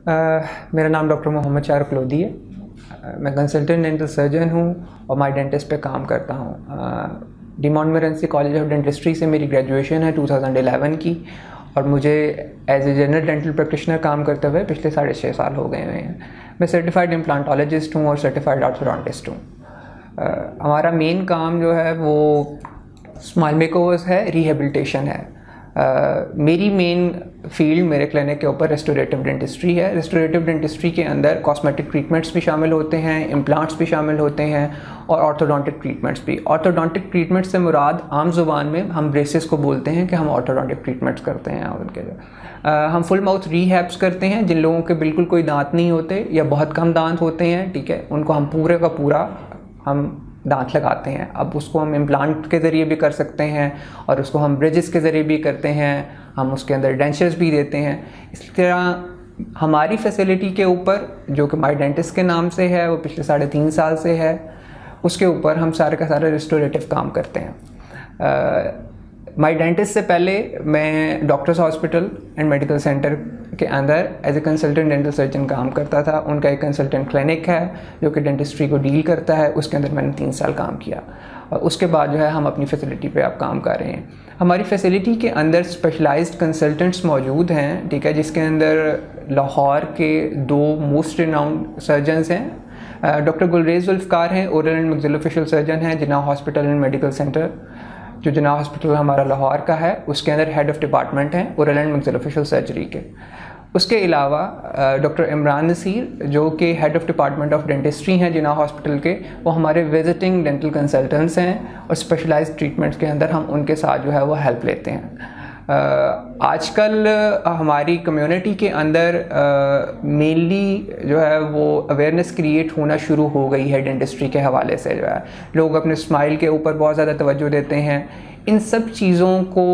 मेरा नाम डॉक्टर मोहम्मद शाहरुख लोधी है। मैं कंसल्टेंट डेंटल सर्जन हूँ और माई डेंटिस्ट पे काम करता हूँ। De Montmorency college of dentistry से मेरी ग्रेजुएशन है 2011 की, और मुझे as a general dental practitioner काम करते हुए पिछले 6.5 साल हो गए हुए हैं। मैं सर्टिफाइड इम्प्लांटोलॉजिस्ट हूँ और सर्टिफाइड ऑर्थोडोंटिस्ट हूँ। हमारा मेन काम जो है वो स्माइल मेकओवर्स है, रिहेबिलिटेशन है। मेरी मेन फील्ड मेरे क्लिनिक के ऊपर रेस्टोरेटिव डेंटिस्ट्री है। रेस्टोरेटिव डेंटिस्ट्री के अंदर कॉस्मेटिक ट्रीटमेंट्स भी शामिल होते हैं, इम्प्लांट्स भी शामिल होते हैं और ऑर्थोडोंटिक ट्रीटमेंट्स भी। ऑर्थोडोंटिक ट्रीटमेंट से मुराद आम जुबान में हम ब्रेसेस को बोलते हैं कि हम ऑर्थोडोंटिक ट्रीटमेंट्स करते हैं। उनके हम फुल माउथ रीहैब्स करते हैं। जिन लोगों के बिल्कुल कोई दांत नहीं होते या बहुत कम दांत होते हैं, ठीक है, उनको हम पूरे का पूरा हम दांत लगाते हैं। अब उसको हम इम्प्लांट के ज़रिए भी कर सकते हैं और उसको हम ब्रिजेस के ज़रिए भी करते हैं। हम उसके अंदर डेंचर्स भी देते हैं। इस तरह हमारी फैसिलिटी के ऊपर, जो कि माई डेंटिस्ट के नाम से है, वो पिछले 3.5 साल से है, उसके ऊपर हम सारे का सारा रेस्टोरेटिव काम करते हैं। माई डेंटिस्ट से पहले मैं doctors hospital and medical centre के अंदर as a consultant dental surgeon काम करता था। उनका एक कंसल्टेंट क्लिनिक है जो कि डेंटिस्ट्री को डील करता है, उसके अंदर मैंने 3 साल काम किया और उसके बाद जो है हम अपनी फैसिलिटी पे आप काम कर रहे हैं। हमारी फैसिलिटी के अंदर स्पेशलाइज्ड कंसल्टेंट्स मौजूद हैं, ठीक है, जिसके अंदर लाहौर के 2 मोस्ट रिनाउंड सर्जन्स हैं। डॉक्टर गुलरेज जुल्फ़कार हैं, ओरल एंड मैक्सिलोफेशियल सर्जन हैं जिन्ना हॉस्पिटल एंड मेडिकल सेंटर, जो जिन्ना हॉस्पिटल हमारा लाहौर का है, उसके अंदर हेड ऑफ़ डिपार्टमेंट हैं ओरल एंड मैक्सिलोफेशियल सर्जरी के। उसके अलावा डॉक्टर इमरान नसीर, जो कि head of department of dentistry हैं जिन्ना हॉस्पिटल के, वो हमारे विजिटिंग डेंटल कंसल्टेंट्स हैं और स्पेशलाइज्ड ट्रीटमेंट्स के अंदर हम उनके साथ जो है वो हेल्प लेते हैं। आजकल हमारी कम्युनिटी के अंदर मेनली जो है वो अवेयरनेस क्रिएट होना शुरू हो गई है डेंटिस्ट्री के हवाले से। जो है लोग अपने स्माइल के ऊपर बहुत ज़्यादा तवज्जो देते हैं। इन सब चीज़ों को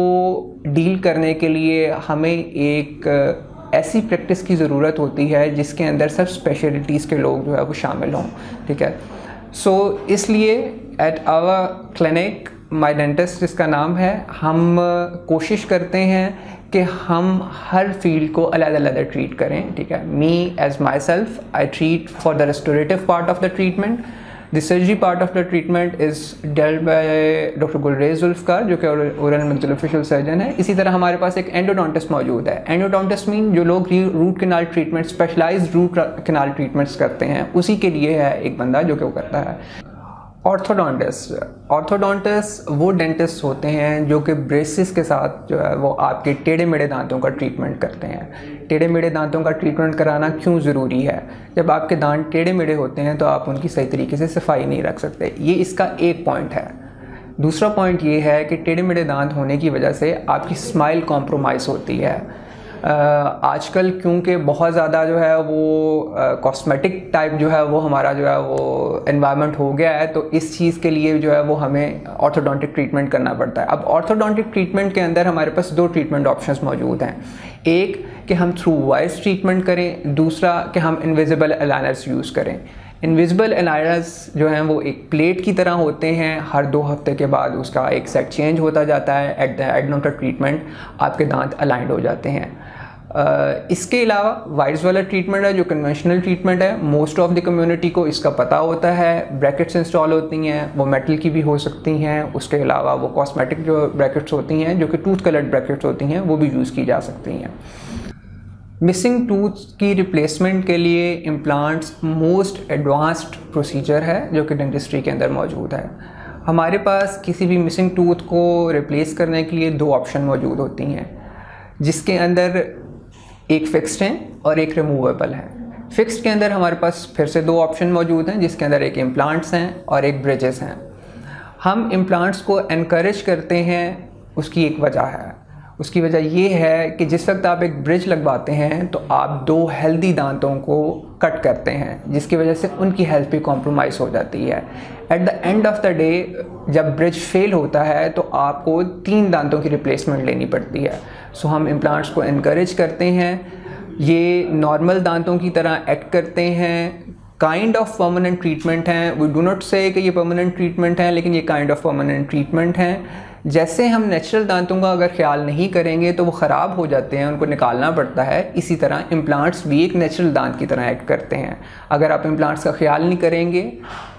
डील करने के लिए हमें एक ऐसी प्रैक्टिस की ज़रूरत होती है जिसके अंदर सब स्पेशलिटीज़ के लोग जो है वो शामिल हों, ठीक है। सो इसलिए at our clinic my dentist जिसका नाम है, हम कोशिश करते हैं कि हम हर फील्ड को अलग अलग ट्रीट करें, ठीक है। Me as myself I treat for the restorative part of the treatment. The surgery part of the treatment is dealt by doctor Gulrez Zulfikar, जो कि ओरल मैक्सिलोफेशियल सर्जन है। इसी तरह हमारे पास एक एंडोडोंटिस्ट मौजूद है। एंडोडोंटिस्ट मीन जो लोग root canal treatment, specialised root canal treatments करते हैं, उसी के लिए है एक बंदा जो कि वो करता है। ऑर्थोडोंटिस्ट वो डेंटिस्ट होते हैं जो कि ब्रेसिस के साथ जो है वो आपके टेढ़े मेढ़े दांतों का ट्रीटमेंट करते हैं। टेढ़े मेढ़े दांतों का ट्रीटमेंट कराना क्यों ज़रूरी है? जब आपके दांत टेढ़े मेढ़े होते हैं तो आप उनकी सही तरीके से सफाई नहीं रख सकते। ये इसका एक पॉइंट है। दूसरा पॉइंट ये है कि टेढ़े मेढ़े दांत होने की वजह से आपकी स्माइल कॉम्प्रोमाइज़ होती है। आजकल क्योंकि बहुत ज़्यादा जो है वो कॉस्मेटिक टाइप जो है वो हमारा जो है वो एनवायरनमेंट हो गया है, तो इस चीज़ के लिए जो है वो हमें ऑर्थोडोंटिक ट्रीटमेंट करना पड़ता है। अब ऑर्थोडोंटिक ट्रीटमेंट के अंदर हमारे पास 2 ट्रीटमेंट ऑप्शंस मौजूद हैं। एक कि हम थ्रू वाइज ट्रीटमेंट करें, दूसरा कि हम इनविजिबल अलाइनर्स यूज़ करें। इनविजिबल अलाइनर्स जो हैं वो एक प्लेट की तरह होते हैं। हर 2 हफ्ते के बाद उसका एक सेट चेंज होता जाता है। At the end of the treatment आपके दांत अलाइंड हो जाते हैं। इसके अलावा वाइज वाला ट्रीटमेंट है जो कन्वेंशनल ट्रीटमेंट है। मोस्ट ऑफ द कम्युनिटी को इसका पता होता है। ब्रैकेट्स इंस्टॉल होती हैं, वो मेटल की भी हो सकती हैं। उसके अलावा वो कॉस्मेटिक जो ब्रैकेट्स होती हैं, जो कि टूथ कलर्ड ब्रैकेट्स होती हैं, वो भी यूज़ की जा सकती हैं। मिसिंग टूथ की रिप्लेसमेंट के लिए इम्प्लांट्स मोस्ट एडवांस्ड प्रोसीजर है जो कि डेंटिस्ट्री के अंदर मौजूद है। हमारे पास किसी भी मिसिंग टूथ को रिप्लेस करने के लिए 2 ऑप्शन मौजूद होती हैं, जिसके अंदर एक फिक्स्ड है और एक रिमूवेबल है। फिक्स्ड के अंदर हमारे पास फिर से 2 ऑप्शन मौजूद हैं, जिसके अंदर एक इम्प्लांट्स हैं और एक ब्रिजेस हैं। हम इम्प्लांट्स को एनकरेज करते हैं, उसकी एक वजह है। उसकी वजह ये है कि जिस वक्त आप एक ब्रिज लगवाते हैं तो आप 2 हेल्दी दांतों को कट करते हैं, जिसकी वजह से उनकी हेल्थ भी कॉम्प्रोमाइज़ हो जाती है। At the end of the day जब ब्रिज फेल होता है तो आपको 3 दांतों की रिप्लेसमेंट लेनी पड़ती है। सो हम इम्प्लांट्स को इनकरेज करते हैं। ये नॉर्मल दांतों की तरह एक्ट करते हैं। काइंड ऑफ परमानेंट ट्रीटमेंट हैं। वी डू नॉट से कि ये परमानेंट ट्रीटमेंट है, लेकिन ये काइंड ऑफ परमानेंट ट्रीटमेंट हैं। जैसे हम नेचुरल दांतों का अगर ख्याल नहीं करेंगे तो वो ख़राब हो जाते हैं, उनको निकालना पड़ता है। इसी तरह इम्प्लांट्स भी एक नेचुरल दांत की तरह एक्ट करते हैं। अगर आप इम्प्लांट्स का ख्याल नहीं करेंगे,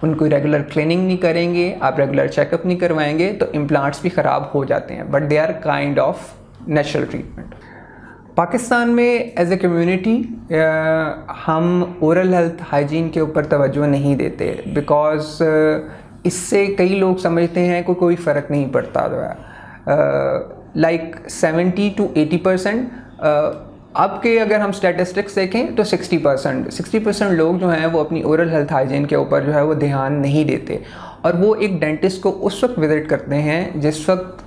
उनको रेगुलर क्लीनिंग नहीं करेंगे, आप रेगुलर चेकअप नहीं करवाएंगे तो इम्प्लांट्स भी ख़राब हो जाते हैं, but they are kind of natural treatment. Pakistan में एज ए कम्युनिटी हम ओरल हेल्थ हाइजीन के ऊपर तवज्जो नहीं देते, बिकॉज इससे कई लोग समझते हैं कि कोई फ़र्क नहीं पड़ता। लाइक 70 to 80%, अब के अगर हम स्टैटिस्टिक्स देखें तो 60% लोग जो हैं वो अपनी ओरल हेल्थ हाइजीन के ऊपर जो है वो ध्यान नहीं देते, और वो एक डेंटिस्ट को उस वक्त विज़िट करते हैं जिस वक्त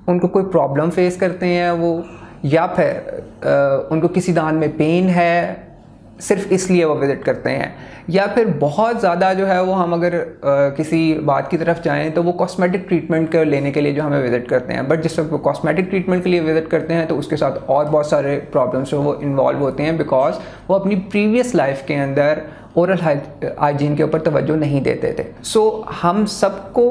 उनको कोई प्रॉब्लम फेस करते हैं वो, या फिर उनको किसी दांत में पेन है सिर्फ इसलिए वो विज़िट करते हैं, या फिर बहुत ज़्यादा जो है वो हम अगर किसी बात की तरफ जाएं तो वो कॉस्मेटिक ट्रीटमेंट के लेने के लिए जो हमें विज़िट करते हैं। बट जिस वक्त वो कॉस्मेटिक ट्रीटमेंट के लिए विज़िट करते हैं तो उसके साथ और बहुत सारे प्रॉब्लम्स जो वो इन्वॉल्व होते हैं, बिकॉज वो अपनी प्रीवियस लाइफ के अंदर ओरल हाइजीन के ऊपर तवज्जो नहीं देते थे। सो हम सबको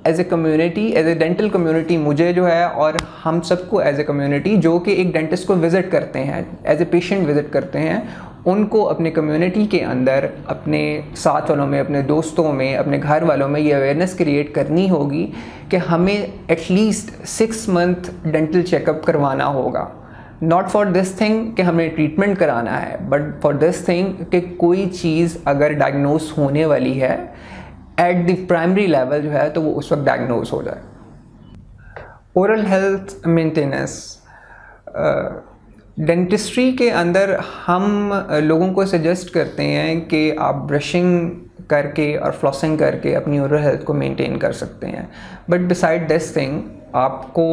as a community, as a dental community, मुझे जो है और हम सबको एज ए कम्युनिटी जो कि एक डेंटिस्ट को विज़िट करते हैं, एज ए पेशेंट विज़िट करते हैं, उनको अपने कम्युनिटी के अंदर, अपने साथ वालों में, अपने दोस्तों में, अपने घर वालों में ये अवेयरनेस क्रिएट करनी होगी कि हमें एटलीस्ट 6 मंथ डेंटल चेकअप करवाना होगा। नॉट फॉर दिस थिंग कि हमें ट्रीटमेंट कराना है, बट फॉर दिस थिंग कि कोई चीज़ अगर डायग्नोस होने वाली है एट द प्राइमरी लेवल जो है तो वो उस वक्त डायग्नोस हो जाए। ओरल हेल्थ मेंटेनेंस डेंटिस्ट्री के अंदर हम लोगों को सजेस्ट करते हैं कि आप ब्रशिंग करके और फ्लॉसिंग करके अपनी ओरल हेल्थ को मेंटेन कर सकते हैं, बट बिसाइड दिस थिंग आपको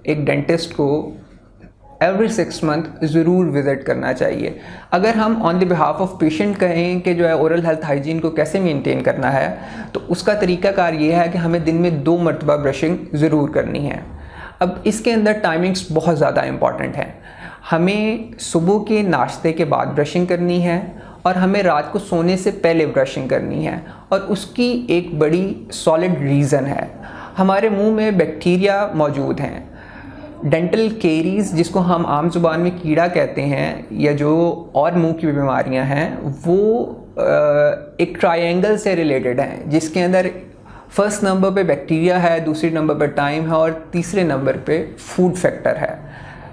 एक डेंटिस्ट को एवरी 6 मंथ ज़रूर विज़िट करना चाहिए। अगर हम on the behalf of patient कहें कि जो है ओरल हेल्थ हाइजीन को कैसे मेंटेन करना है, तो उसका तरीकाकार ये है कि हमें दिन में 2 मरतबा ब्रशिंग ज़रूर करनी है। अब इसके अंदर टाइमिंग्स बहुत ज़्यादा इंपॉर्टेंट हैं। हमें सुबह के नाश्ते के बाद ब्रशिंग करनी है और हमें रात को सोने से पहले ब्रशिंग करनी है, और उसकी एक बड़ी सॉलिड रीज़न है, हमारे मुंह में बैक्टीरिया मौजूद हैं। डेंटल केरीज़, जिसको हम आम ज़ुबान में कीड़ा कहते हैं, या जो और मुंह की बीमारियां हैं, वो एक ट्रायंगल से रिलेटेड हैं, जिसके अंदर फर्स्ट नंबर पे बैक्टीरिया है, दूसरे नंबर पे टाइम है और तीसरे नंबर पे फूड फैक्टर है।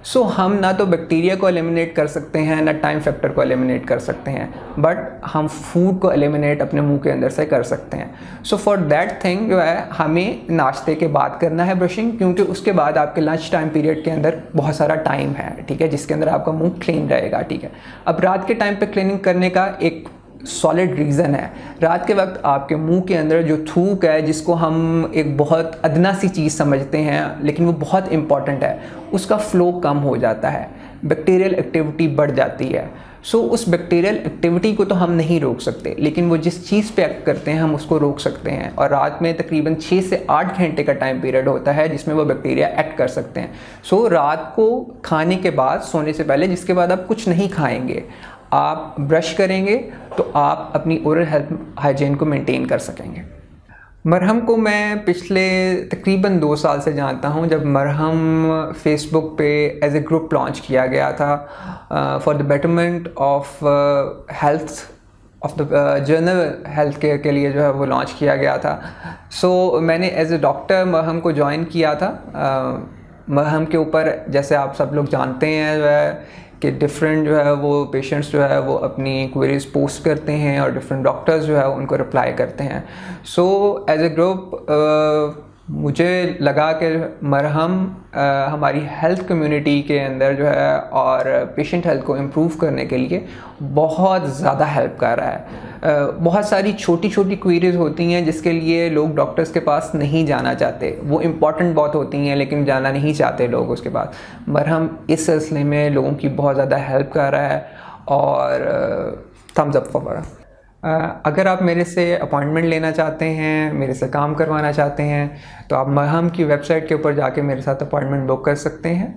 सो हम ना तो बैक्टीरिया को एलिमिनेट कर सकते हैं ना टाइम फैक्टर को एलिमिनेट कर सकते हैं, बट हम फूड को एलिमिनेट अपने मुंह के अंदर से कर सकते हैं। सो फॉर दैट थिंग जो है हमें नाश्ते के बाद करना है ब्रशिंग, क्योंकि उसके बाद आपके लंच टाइम पीरियड के अंदर बहुत सारा टाइम है, ठीक है, जिसके अंदर आपका मुंह क्लीन रहेगा, ठीक है। अब रात के टाइम पे क्लीनिंग करने का एक सॉलिड रीज़न है। रात के वक्त आपके मुंह के अंदर जो थूक है, जिसको हम एक बहुत अदना सी चीज़ समझते हैं लेकिन वो बहुत इंपॉर्टेंट है, उसका फ़्लो कम हो जाता है, बैक्टीरियल एक्टिविटी बढ़ जाती है। सो उस बैक्टीरियल एक्टिविटी को तो हम नहीं रोक सकते, लेकिन वो जिस चीज़ पे एक्ट करते हैं हम उसको रोक सकते हैं। और रात में तकरीबन 6 से 8 घंटे का टाइम पीरियड होता है जिसमें वो बैक्टीरिया एक्ट कर सकते हैं। सो रात को खाने के बाद, सोने से पहले, जिसके बाद आप कुछ नहीं खाएंगे, आप ब्रश करेंगे तो आप अपनी ओरल हेल्थ हाइजीन को मेंटेन कर सकेंगे। मरहम को मैं पिछले तकरीबन 2 साल से जानता हूँ, जब मरहम फेसबुक पे एज ए ग्रुप लॉन्च किया गया था for the betterment of health of the general health care के लिए जो है वो लॉन्च किया गया था। सो मैंने एज ए डॉक्टर मरहम को ज्वाइन किया था। मरहम के ऊपर, जैसे आप सब लोग जानते हैं, जो है कि डिफरेंट जो है वो पेशेंट्स जो है वो अपनी क्वेरीज पोस्ट करते हैं और डिफरेंट डॉक्टर्स जो है उनको रिप्लाई करते हैं। सो एज ए ग्रुप मुझे लगा कि मरहम हमारी हेल्थ कम्युनिटी के अंदर जो है और पेशेंट हेल्थ को इम्प्रूव करने के लिए बहुत ज़्यादा हेल्प कर रहा है। बहुत सारी छोटी छोटी क्वेरीज होती हैं जिसके लिए लोग डॉक्टर्स के पास नहीं जाना चाहते, वो इम्पॉर्टेंट बहुत होती हैं लेकिन जाना नहीं चाहते लोग उसके पास। मरहम इस सिलसिले में लोगों की बहुत ज़्यादा हेल्प कर रहा है और थम्स अप फॉर मरहम। अगर आप मेरे से अपॉइंटमेंट लेना चाहते हैं, मेरे से काम करवाना चाहते हैं, तो आप मरहम की वेबसाइट के ऊपर जाके मेरे साथ अपॉइंटमेंट बुक कर सकते हैं।